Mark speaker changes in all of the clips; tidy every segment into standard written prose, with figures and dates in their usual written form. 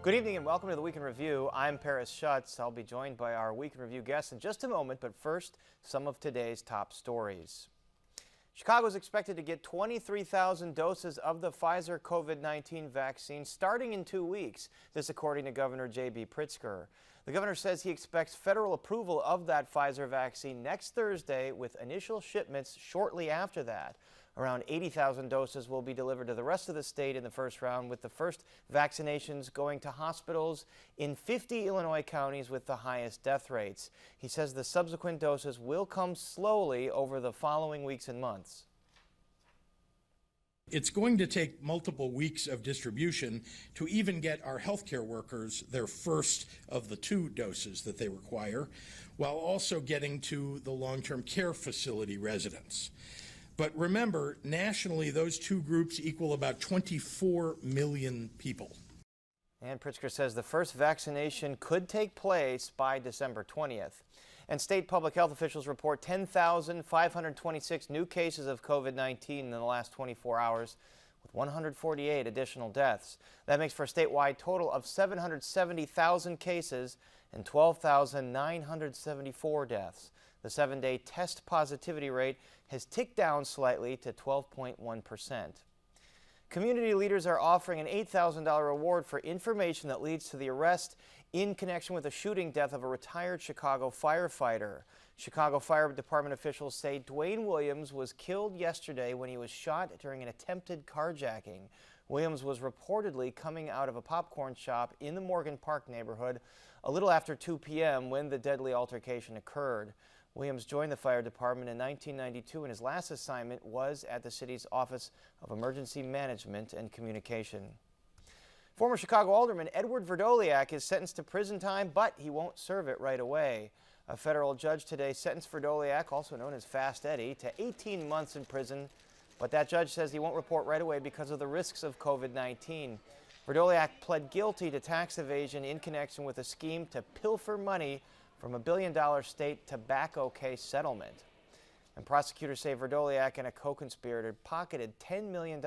Speaker 1: Good evening and welcome to the Week in Review. I'm Paris Schutz. I'll be joined by our Week in Review guests in just a moment, but first, some of today's top stories. Chicago is expected to get 23,000 doses of the Pfizer COVID-19 vaccine starting in 2 weeks. This according to Governor J.B. Pritzker. The governor says he expects federal approval of that Pfizer vaccine next Thursday with initial shipments shortly after that. Around 80,000 doses will be delivered to the rest of the state in the first round, with the first vaccinations going to hospitals in 50 Illinois counties with the highest death rates. He says the subsequent doses will come slowly over the following weeks and months.
Speaker 2: It's going to take multiple weeks of distribution to even get our healthcare workers their first of the 2 doses that they require, while also getting to the long-term care facility residents. But remember, nationally, those 2 groups equal about 24 million people.
Speaker 1: And Pritzker says the first vaccination could take place by December 20th. And state public health officials report 10,526 new cases of COVID-19 in the last 24 hours, with 148 additional deaths. That makes for a statewide total of 770,000 cases and 12,974 deaths. The 7-day test positivity rate has ticked down slightly to 12.1%. Community leaders are offering an $8,000 reward for information that leads to the arrest in connection with the shooting death of a retired Chicago firefighter. Chicago Fire Department officials say Dwayne Williams was killed yesterday when he was shot during an attempted carjacking. Williams was reportedly coming out of a popcorn shop in the Morgan Park neighborhood a little after 2 p.m. when the deadly altercation occurred. Williams joined the fire department in 1992, and his last assignment was at the city's Office of Emergency Management and Communication. Former Chicago Alderman Edward Verdoliak is sentenced to prison time, but he won't serve it right away. A federal judge today sentenced Verdoliak, also known as Fast Eddie, to 18 months in prison, but that judge says he won't report right away because of the risks of COVID-19. Verdoliak pled guilty to tax evasion in connection with a scheme to pilfer money from a $1 billion state tobacco case settlement. And prosecutors say Verdoliak and a co-conspirator pocketed $10 million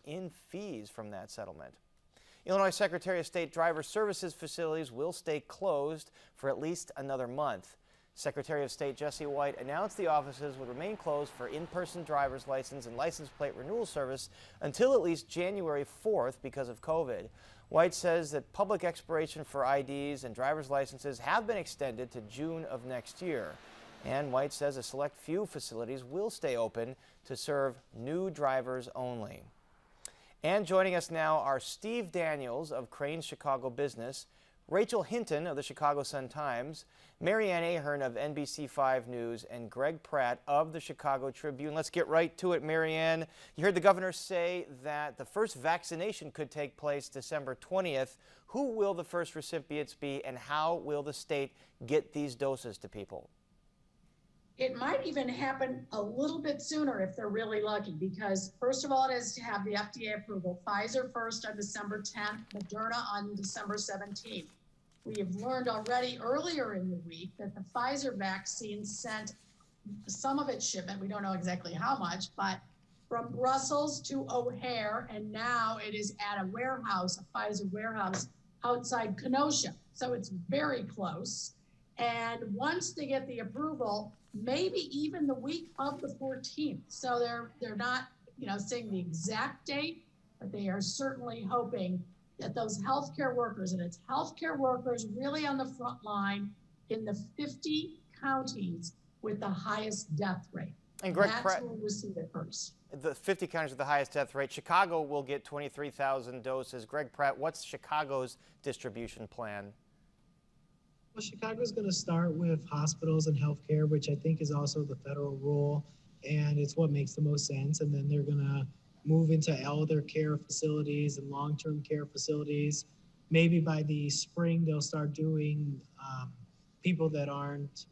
Speaker 1: in fees from that settlement. Illinois Secretary of State driver services facilities will stay closed for at least another month. Secretary of State Jesse White announced the offices would remain closed for in-person driver's license and license plate renewal service until at least January 4th because of COVID. White says that public expiration for IDs and driver's licenses have been extended to June of next year. And White says a select few facilities will stay open to serve new drivers only. And joining us now are Steve Daniels of Crane's Chicago Business, Rachel Hinton of the Chicago Sun-Times, Marianne Ahern of NBC5 News, and Greg Pratt of the Chicago Tribune. Let's get right to it, Marianne. You heard the governor say that the first vaccination could take place December 20th. Who will the first recipients be, and how will the state get these doses to people?
Speaker 3: It might even happen a little bit sooner if they're really lucky, because first of all, it is to have the FDA approval. Pfizer first on December 10th, Moderna on December 17th. We have learned already earlier in the week that the Pfizer vaccine sent some of its shipment, we don't know exactly how much, but from Brussels to O'Hare, and now it is at a warehouse, a Pfizer warehouse outside Kenosha. So it's very close. And once they get the approval, maybe even the week of the 14th. So they're not, saying the exact date, but they are certainly hoping that those healthcare workers, and it's healthcare workers really on the front line in the 50 counties with the highest death rate.
Speaker 1: And Greg
Speaker 3: That's
Speaker 1: Pratt,
Speaker 3: where we'll see it first.
Speaker 1: the 50 counties with the highest death rate. Chicago will get 23,000 doses. Greg Pratt, what's Chicago's distribution plan?
Speaker 4: Well, Chicago's going to start with hospitals and healthcare, which I think is also the federal rule, and it's what makes the most sense. And then they're going to move into elder care facilities and long-term care facilities. Maybe by the spring, they'll start doing people that aren't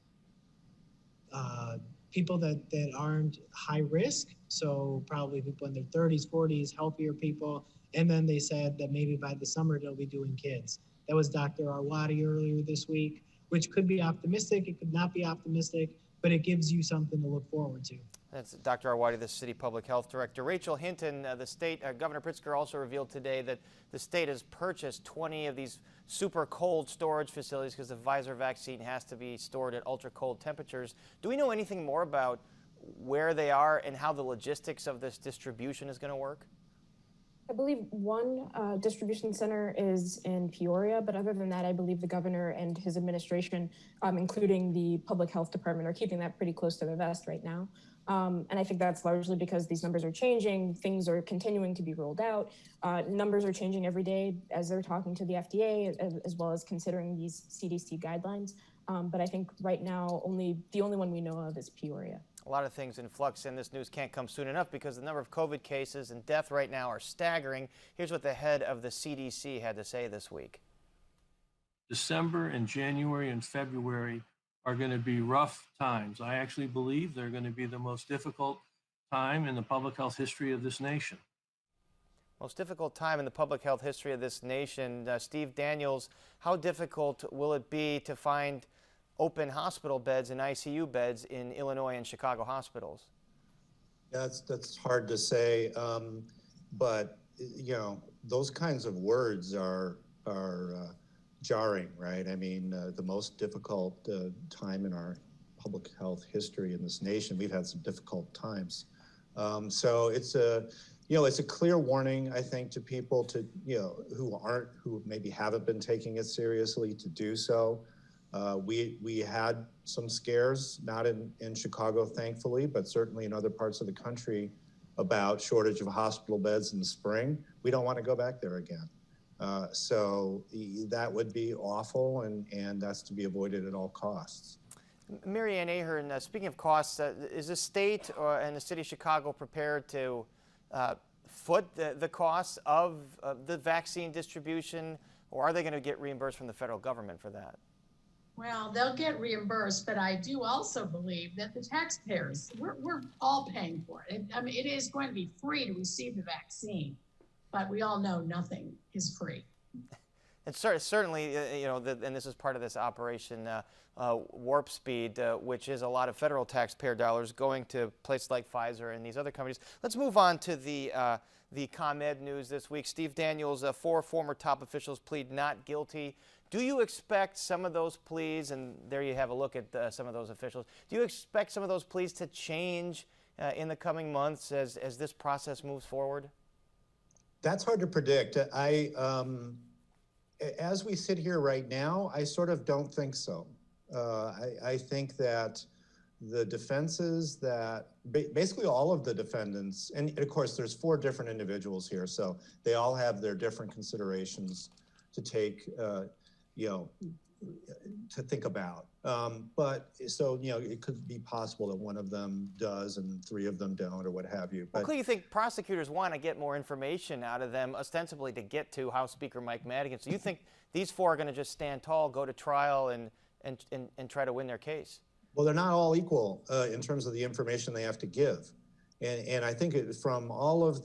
Speaker 4: high risk. So probably people in their 30s, 40s, healthier people. And then they said that maybe by the summer, they'll be doing kids. That was Dr. Arwady earlier this week, which could be optimistic. It could not be optimistic. but it gives you something to look forward to.
Speaker 1: That's Dr. Arwady, the city public health director. Rachel Hinton, the state, Governor Pritzker also revealed today that the state has purchased 20 of these super cold storage facilities because the Pfizer vaccine has to be stored at ultra cold temperatures. Do we know anything more about where they are and how the logistics of this distribution is going to work?
Speaker 5: I believe one distribution center is in Peoria, but other than that, I believe the governor and his administration, including the public health department, are keeping that pretty close to their vest right now. And I think that's largely because these numbers are changing, things are continuing to be rolled out, numbers are changing every day as they're talking to the FDA, as well as considering these CDC guidelines. But I think right now, the only one we know of is Peoria.
Speaker 1: A lot of things in flux, and this news can't come soon enough because the number of COVID cases and death right now are staggering. Here's what the head of the CDC had to say this week.
Speaker 6: December and January and February are going to be rough times. I actually believe they're going to be the most difficult time in the public health history of this nation.
Speaker 1: Most difficult time in the public health history of this nation. Steve Daniels, how difficult will it be to find open hospital beds and ICU beds in Illinois and Chicago hospitals?
Speaker 7: That's hard to say, but you know, those kinds of words are jarring, right? I mean, the most difficult time in our public health history in this nation. We've had some difficult times, so it's a clear warning, I think, to people to who maybe haven't been taking it seriously to do so. We had some scares, not in Chicago, thankfully, but certainly in other parts of the country about shortage of hospital beds in the spring. We don't want to go back there again. So that would be awful, and that's to be avoided at all costs.
Speaker 1: Mary Ann Ahern, speaking of costs, is the state and the city of Chicago prepared to foot the costs of the vaccine distribution, or are they going to get reimbursed from the federal government for that?
Speaker 3: Well, they'll get reimbursed, but I do also believe that the taxpayers, we're all paying for it. I mean, it is going to be free to receive the vaccine, but we all know nothing is free.
Speaker 1: And certainly, and this is part of this Operation Warp Speed, which is a lot of federal taxpayer dollars going to places like Pfizer and these other companies. Let's move on to the ComEd news this week. Steve Daniels, 4 former top officials plead not guilty. Do you expect some of those pleas, and there you have a look at some of those officials, do you expect some of those pleas to change in the coming months as this process moves forward?
Speaker 7: That's hard to predict. As we sit here right now, I sort of don't think so. I think that the defenses that basically all of the defendants, and of course there's 4 different individuals here, so they all have their different considerations to take, to think about. But so, it could be possible that one of them does and 3 of them don't, or what have you.
Speaker 1: But well, you think prosecutors want to get more information out of them, ostensibly to get to House Speaker Mike Madigan. So you think these 4 are going to just stand tall, go to trial, and try to win their case?
Speaker 7: Well, they're not all equal in terms of the information they have to give. And I think from all of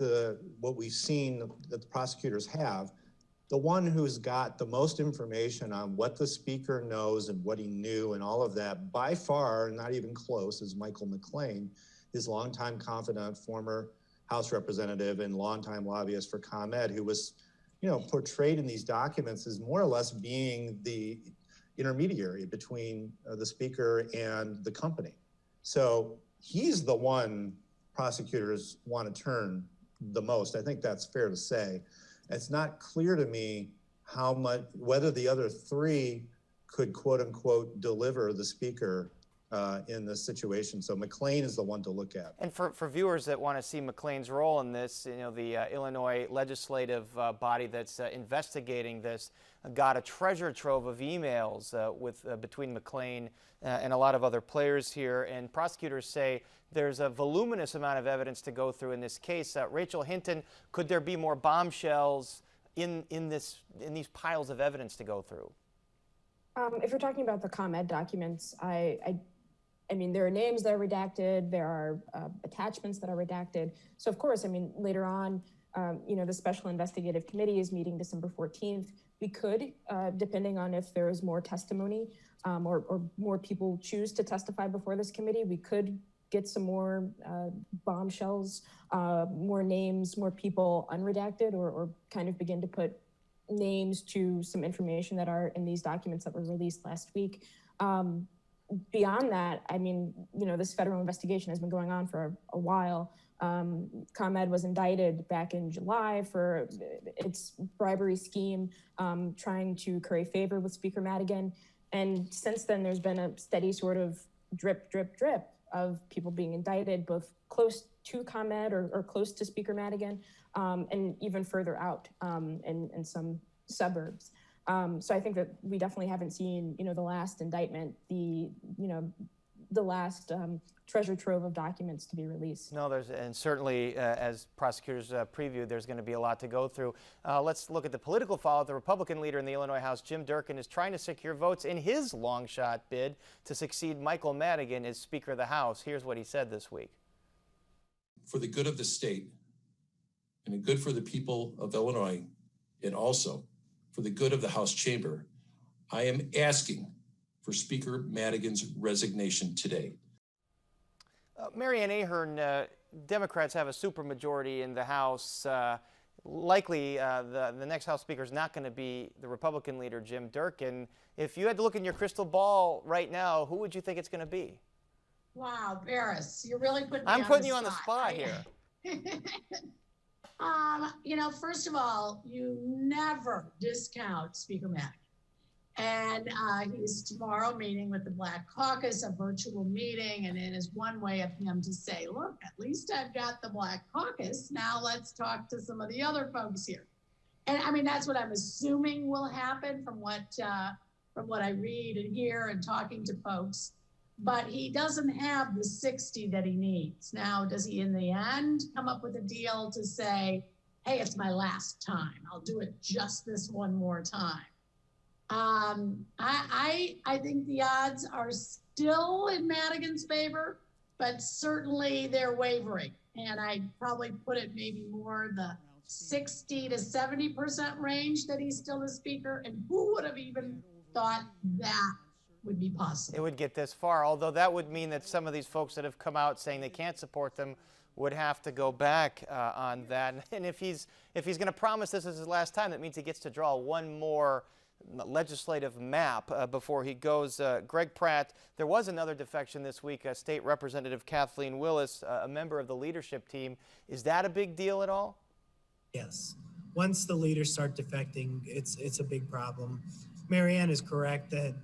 Speaker 7: what we've seen that the prosecutors have, the one who's got the most information on what the speaker knows and what he knew and all of that, by far, not even close, is Michael McLean, his longtime confidant, former House representative and longtime lobbyist for ComEd, who was, portrayed in these documents as more or less being the intermediary between the speaker and the company. So he's the one prosecutors want to turn the most. I think that's fair to say. It's not clear to me whether the other 3 could, quote unquote, deliver the speaker in this situation. So McLean is the one to look at.
Speaker 1: And for viewers that want to see McLean's role in this, the Illinois legislative body that's investigating this got a treasure trove of emails between McLean and a lot of other players here. And prosecutors say there's a voluminous amount of evidence to go through in this case. Rachel Hinton, could there be more bombshells in these piles of evidence to go through?
Speaker 5: If you're talking about the ComEd documents, I mean, there are names that are redacted, there are attachments that are redacted. So of course, I mean, later on, the Special Investigative Committee is meeting December 14th. we could, depending on if there is more testimony or more people choose to testify before this committee, we could get some more bombshells, more names, more people unredacted, or kind of begin to put names to some information that are in these documents that were released last week. Beyond that, I mean, you know, this federal investigation has been going on for a while. ComEd was indicted back in July for its bribery scheme, trying to curry favor with Speaker Madigan. And since then, there's been a steady sort of drip, drip, drip of people being indicted, both close to ComEd or close to Speaker Madigan, and even further out in some suburbs. So I think that we definitely haven't seen, you know, the last indictment, the last treasure trove of documents to be released.
Speaker 1: No, and certainly as prosecutors previewed, there's going to be a lot to go through. Let's look at the political fallout. The Republican leader in the Illinois House, Jim Durkin, is trying to secure votes in his long shot bid to succeed Michael Madigan as Speaker of the House. Here's what he said this week.
Speaker 8: For the good of the state and the good for the people of Illinois, and also for the good of the House chamber, I am asking for Speaker Madigan's resignation today.
Speaker 1: Marianne Ahern, Democrats have a supermajority in the House. Likely the next House Speaker is not going to be the Republican leader, Jim Durkin. If you had to look in your crystal ball right now, who would you think it's going to be?
Speaker 3: Wow, Barris, you're really putting me
Speaker 1: I'm
Speaker 3: on
Speaker 1: putting
Speaker 3: the
Speaker 1: you on the spot here.
Speaker 3: You know, first of all, you never discount Speaker Madigan. And he's tomorrow meeting with the Black Caucus, a virtual meeting, and it is one way of him to say, look, at least I've got the Black Caucus. Now let's talk to some of the other folks here. And I mean, that's what I'm assuming will happen from what I read and hear and talking to folks. But he doesn't have the 60 that he needs. Now, does he in the end come up with a deal to say, hey, it's my last time. I'll do it just this one more time. I think the odds are still in Madigan's favor, but certainly they're wavering. And I'd probably put it maybe more the 60 to 70% range that he's still the speaker. And who would have even thought that would be possible?
Speaker 1: It would get this far, although that would mean that some of these folks that have come out saying they can't support them would have to go back on that. And if he's going to promise this is his last time, that means he gets to draw one more legislative map before he goes. Greg Pratt, there was another defection this week. State Representative Kathleen Willis, a member of the leadership team. Is that a big deal at all?
Speaker 4: Yes. Once the leaders start defecting, it's a big problem. Marianne is correct that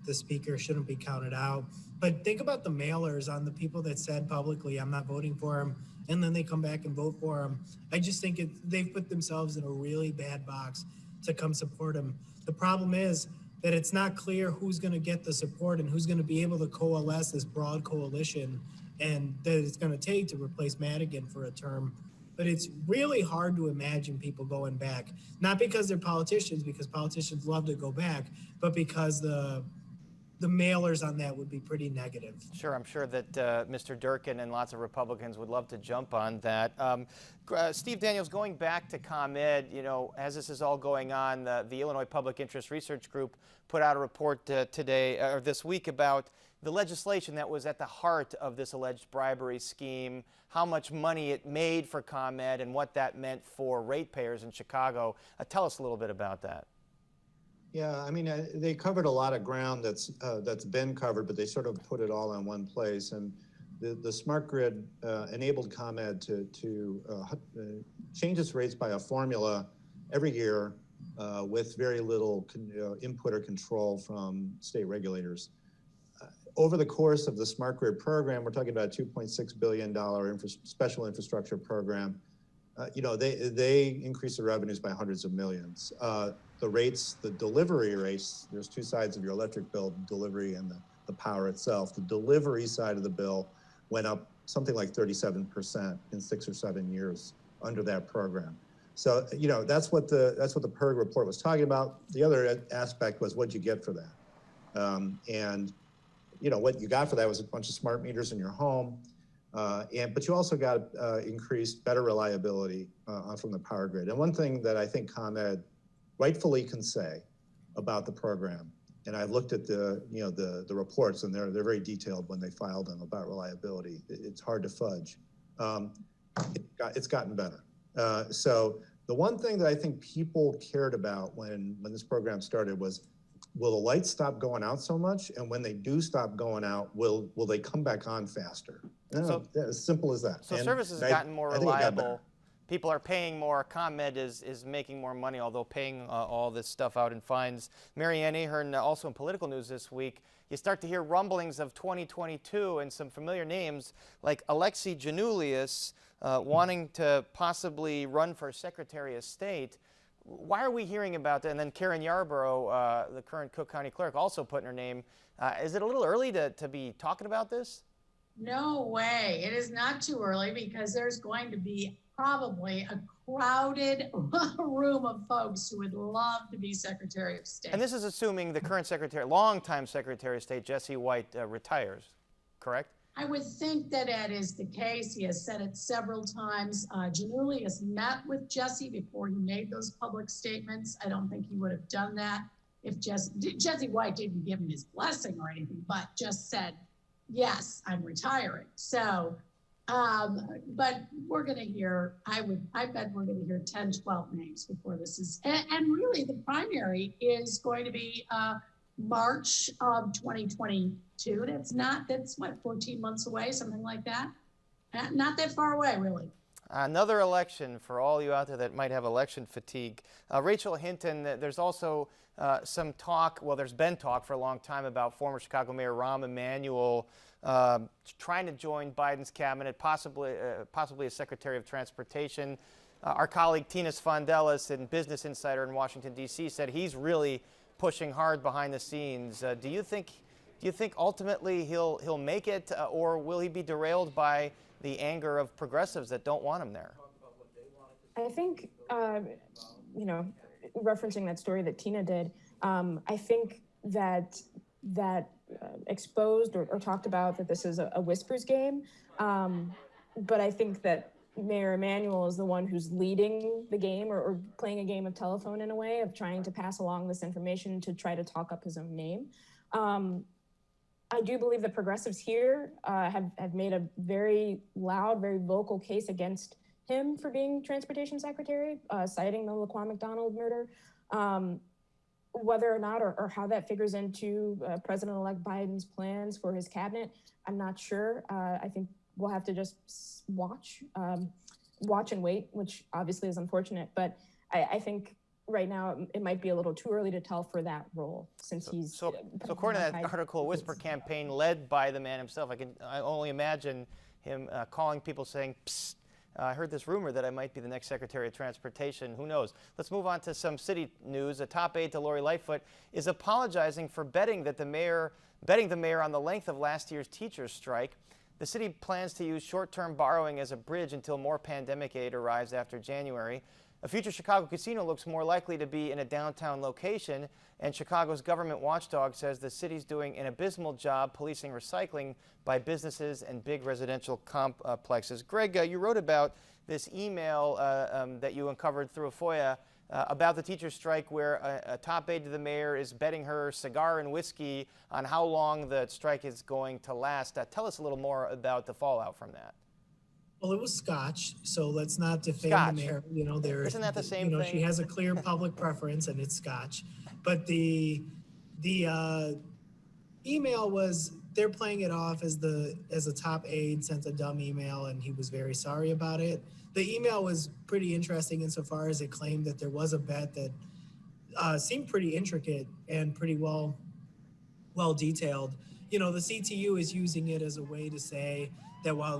Speaker 4: the speaker shouldn't be counted out. But think about the mailers on the people that said publicly, I'm not voting for him, and then they come back and vote for him. I just think they've put themselves in a really bad box to come support him. The problem is that it's not clear who's going to get the support and who's going to be able to coalesce this broad coalition and that it's going to take to replace Madigan for a term. But it's really hard to imagine people going back, not because they're politicians, because politicians love to go back, but because the mailers on that would be pretty negative. Sure,
Speaker 1: I'm sure that Mr. Durkin and lots of Republicans would love to jump on that. Steve Daniels, going back to ComEd, you know, as this is all going on, the Illinois Public Interest Research Group put out a report today or this week about the legislation that was at the heart of this alleged bribery scheme, how much money it made for ComEd and what that meant for ratepayers in Chicago. Tell us a little bit about that.
Speaker 7: Yeah, I mean, they covered a lot of ground that's been covered, but they sort of put it all in one place. And the smart grid enabled ComEd to change its rates by a formula every year with very little input or control from state regulators. Over the course of the smart grid program, we're talking about a $2.6 billion special infrastructure program. You know, they increase the revenues by hundreds of millions. The rates, the delivery rates, there's two sides of your electric bill, delivery and the power itself. The delivery side of the bill went up something like 37% in 6 or 7 years under that program. So, you know, that's what the PIRG report was talking about. The other aspect was what'd you get for that? And, you know, what you got for that was a bunch of smart meters in your home. But you also got increased, better reliability from the power grid. And one thing that I think ComEd rightfully can say about the program, and I've looked at the reports, and they're very detailed when they file them about reliability. It's hard to fudge. It's gotten better. So the one thing that I think people cared about when this program started was, will the lights stop going out so much? And when they do stop going out, will they come back on faster? So, as simple as that.
Speaker 1: So services have gotten more
Speaker 7: I think it got
Speaker 1: reliable. People are paying more. ComEd is making more money, although paying all this stuff out in fines. Mary Ann Ahern, also in political news this week, you start to hear rumblings of 2022 and some familiar names like Alexei Janulius wanting to possibly run for Secretary of State. Why are we hearing about that? And then Karen Yarborough, the current Cook County clerk, also putting her name. Is it a little early to be talking about this?
Speaker 3: No way. It is not too early, because there's going to be probably a crowded room of folks who would love to be Secretary of State.
Speaker 1: And this is assuming the current longtime Secretary of State, Jesse White, retires, correct?
Speaker 3: I would think that is the case. He has said it several times. Janulius met with Jesse before he made those public statements. I don't think he would have done that if Jesse White didn't give him his blessing or anything, but just said, yes, I'm retiring. So, but we're going to hear, I bet we're going to hear 10, 12 names before this is, and really the primary is going to be March of 2022. That's what, 14 months away, something like that. Not that far away, really.
Speaker 1: Another election for all you out there that might have election fatigue. Rachel Hinton, there's also some talk, well, there's been talk for a long time about former Chicago Mayor Rahm Emanuel trying to join Biden's cabinet, possibly as Secretary of Transportation. Our colleague Tina Sfondelis in Business Insider in Washington, D.C. said he's really pushing hard behind the scenes. Do you think ultimately he'll make it, or will he be derailed by the anger of progressives that don't want him there?
Speaker 5: I think, referencing that story that Tina did, I think that exposed or talked about that this is a whispers game. But I think that Mayor Emanuel is the one who's leading the game or playing a game of telephone in a way of trying to pass along this information to try to talk up his own name. I do believe that progressives here have made a very loud, very vocal case against him for being transportation secretary, citing the Laquan McDonald murder. Whether or not or how that figures into President-elect Biden's plans for his cabinet, I'm not sure. I think we'll have to just watch and wait, which obviously is unfortunate. But I think right now it might be a little too early to tell for that role, since he's
Speaker 1: so according to that article, a whisper campaign led by the man himself. I only imagine him calling people saying, "Psst, I heard this rumor that I might be the next Secretary of Transportation." Who knows? Let's move on to some city news. A top aide to Lori Lightfoot is apologizing for betting the mayor on the length of last year's teachers' strike. The city plans to use short-term borrowing as a bridge until more pandemic aid arrives after January. A future Chicago casino looks more likely to be in a downtown location, and Chicago's government watchdog says the city's doing an abysmal job policing recycling by businesses and big residential complexes. Greg, you wrote about this email that you uncovered through a FOIA about the teacher strike, where a top aide to the mayor is betting her cigar and whiskey on how long the strike is going to last. Tell us a little more about the fallout from that.
Speaker 4: Well, it was Scotch, so let's not defame
Speaker 1: Scotch.
Speaker 4: the mayor.
Speaker 1: Isn't that the same thing?
Speaker 4: She has a clear public preference, and it's Scotch. But the email was, they're playing it off as a top aide sent a dumb email, and he was very sorry about it. The email was pretty interesting insofar as it claimed that there was a bet that seemed pretty intricate and pretty well detailed. The CTU is using it as a way to say that while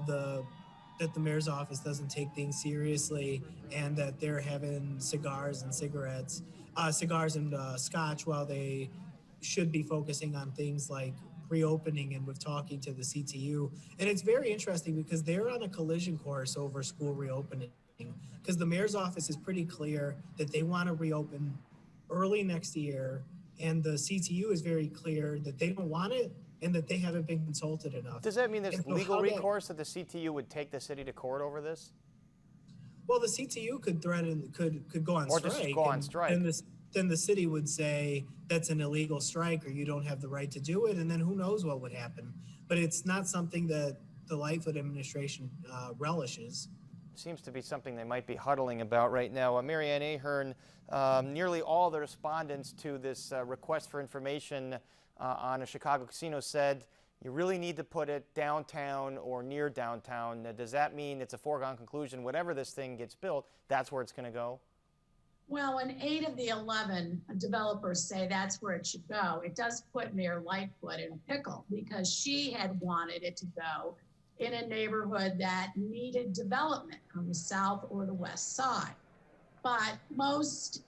Speaker 4: that the mayor's office doesn't take things seriously, and that they're having cigars and scotch, while they should be focusing on things like reopening and with talking to the CTU. And it's very interesting because they're on a collision course over school reopening, because the mayor's office is pretty clear that they want to reopen early next year, and the CTU is very clear that they don't want it and that they haven't been consulted enough.
Speaker 1: Does that mean there's legal recourse that the CTU would take the city to court over this?
Speaker 4: Well, the CTU could threaten, could go on strike.
Speaker 1: Or just go on strike.
Speaker 4: then the city would say that's an illegal strike or you don't have the right to do it. And then who knows what would happen. But it's not something that the Lightfoot administration relishes.
Speaker 1: Seems to be something they might be huddling about right now. Mary Ann Ahern, nearly all the respondents to this request for information on a Chicago casino said you really need to put it downtown or near downtown. Does that mean it's a foregone conclusion, whatever this thing gets built, that's where it's going to go?
Speaker 3: Well, when 8 of the 11 developers say that's where it should go, it does put Mayor Lightfoot in a pickle because she had wanted it to go in a neighborhood that needed development on the south or the west side. But most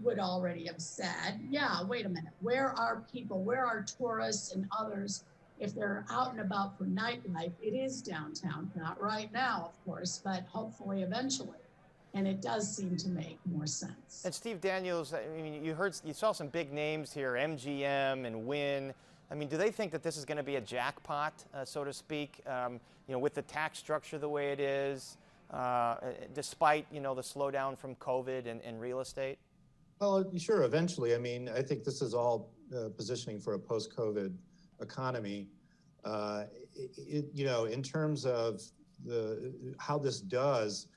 Speaker 3: would already have said, yeah, wait a minute, where are people, where are tourists and others if they're out and about for nightlife? It is downtown, not right now, of course, but hopefully eventually. And it does seem to make more sense.
Speaker 1: And Steve Daniels, I mean, you saw some big names here, MGM and Wynn. I mean, do they think that this is going to be a jackpot, so to speak, with the tax structure the way it is, despite, the slowdown from COVID and real estate?
Speaker 7: Well, sure, eventually. I mean, I think this is all positioning for a post-COVID economy. In terms of how this does,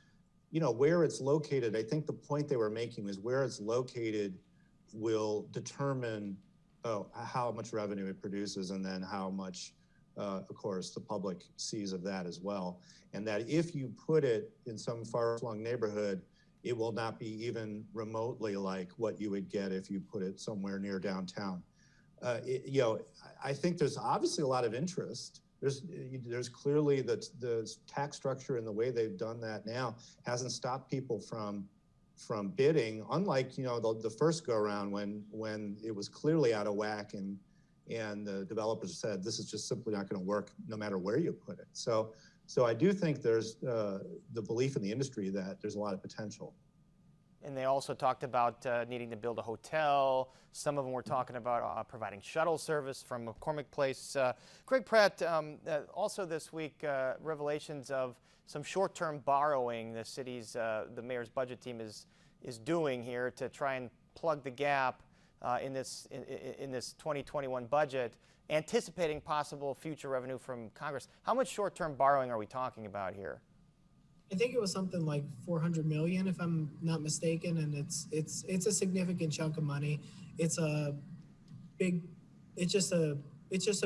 Speaker 7: where it's located, I think the point they were making is where it's located will determine how much revenue it produces and then how much, of course, the public sees of that as well. And that if you put it in some far-flung neighborhood, it will not be even remotely like what you would get if you put it somewhere near downtown. I think there's obviously a lot of interest. There's clearly the tax structure and the way they've done that now hasn't stopped people from bidding, unlike the first go around when it was clearly out of whack and the developers said this is just simply not going to work no matter where you put it. So I do think there's the belief in the industry that there's a lot of potential.
Speaker 1: And they also talked about needing to build a hotel. Some of them were talking about providing shuttle service from McCormick Place. Greg Pratt, also this week, revelations of some short-term borrowing the mayor's budget team is doing here to try and plug the gap in this 2021 budget, anticipating possible future revenue from Congress. How much short-term borrowing are we talking about here?
Speaker 4: I think it was something like 400 million, if I'm not mistaken, and it's a significant chunk of money. It's just a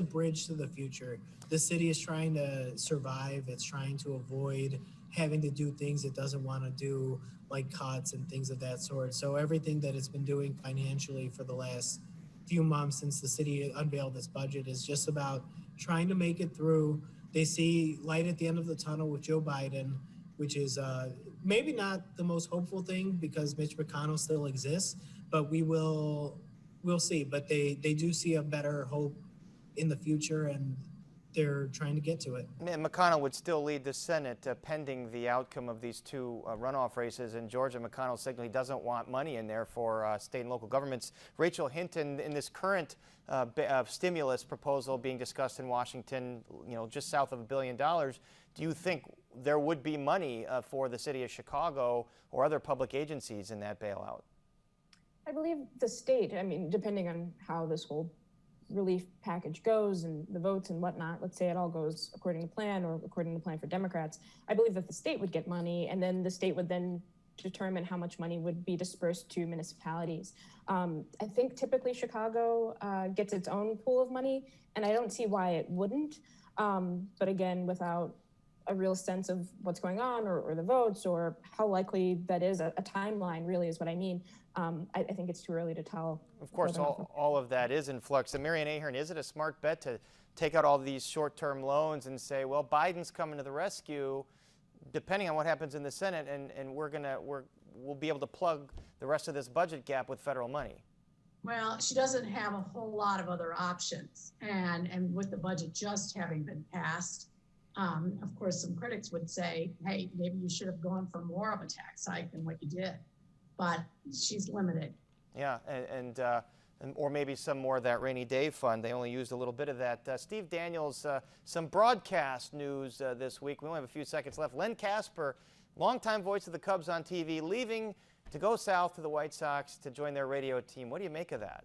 Speaker 4: bridge to the future. The city is trying to survive. It's trying to avoid having to do things it doesn't want to do, like cuts and things of that sort. So everything that it's been doing financially for the last few months since the city unveiled this budget is just about trying to make it through. They see light at the end of the tunnel with Joe Biden, which is maybe not the most hopeful thing because Mitch McConnell still exists, but we'll see. But they do see a better hope in the future, and they're trying to get to it.
Speaker 1: And McConnell would still lead the Senate pending the outcome of these two runoff races. In Georgia, McConnell signaled he doesn't want money in there for state and local governments. Rachel Hinton, in this current stimulus proposal being discussed in Washington, just south of $1 billion, do you think there would be money for the city of Chicago or other public agencies in that bailout?
Speaker 5: I believe the state, depending on how this whole relief package goes and the votes and whatnot, let's say it all goes according to plan or according to plan for Democrats, I believe that the state would get money, and then the state would then determine how much money would be dispersed to municipalities. I think typically Chicago gets its own pool of money, and I don't see why it wouldn't. But again, without a real sense of what's going on or the votes or how likely that is, a timeline really is what I mean. I think it's too early to tell.
Speaker 1: Of course, all of that is in flux. And Mary Ann Ahern, is it a smart bet to take out all these short-term loans and say, well, Biden's coming to the rescue, depending on what happens in the Senate, and we'll be able to plug the rest of this budget gap with federal money?
Speaker 3: Well, she doesn't have a whole lot of other options. And with the budget just having been passed, of course, some critics would say, hey, maybe you should have gone for more of a tax hike than what you did. But she's limited. Yeah,
Speaker 1: or maybe some more of that rainy day fund. They only used a little bit of that. Steve Daniels, some broadcast news this week. We only have a few seconds left. Len Casper, longtime voice of the Cubs on TV, leaving To go south to the White Sox to join their radio team, what do you make of that?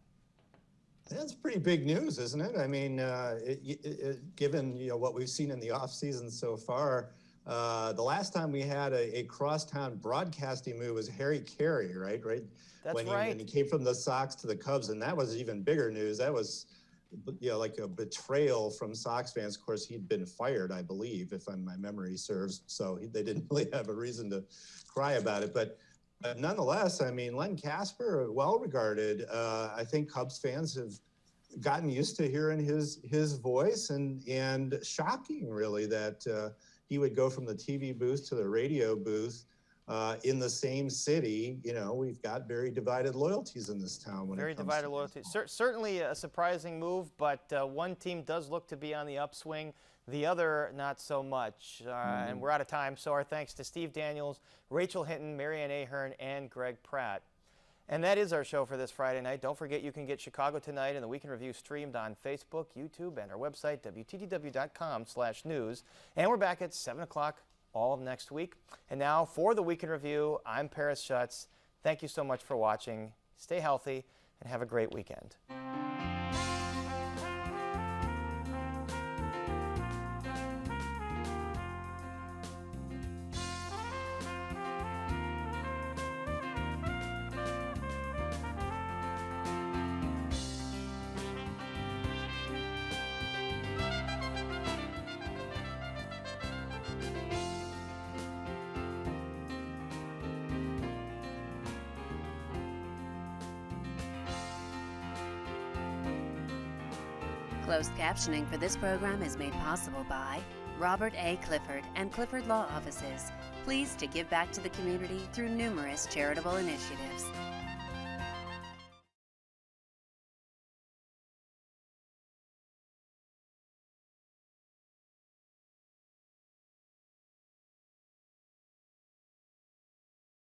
Speaker 7: That's pretty big news, isn't it? I mean, given what we've seen in the offseason so far, the last time we had a crosstown broadcasting move was Harry Carey, right?
Speaker 1: That's
Speaker 7: when
Speaker 1: right.
Speaker 7: When he came from the Sox to the Cubs, and that was even bigger news. That was, like a betrayal from Sox fans. Of course, he'd been fired, I believe, if my memory serves. So they didn't really have a reason to cry about it. But nonetheless, I mean, Len Casper, well regarded. I think Cubs fans have gotten used to hearing his voice, and shocking, really, that he would go from the TV booth to the radio booth in the same city. We've got very divided loyalties in this town.
Speaker 1: Very divided loyalties. Certainly a surprising move, but one team does look to be on the upswing, the other not so much. And we're out of time, so our thanks to Steve Daniels, Rachel Hinton, Marianne Ahern, and Greg Pratt. And that is our show for this Friday night. Don't forget you can get Chicago Tonight and the Weekend Review streamed on Facebook, YouTube, and our website, WTTW.com/news. And we're back at 7 o'clock all of next week. And now for the Weekend Review, I'm Paris Schutz. Thank you so much for watching. Stay healthy and have a great weekend.
Speaker 9: Closed captioning for this program is made possible by Robert A. Clifford and Clifford Law Offices, pleased to give back to the community through numerous charitable initiatives.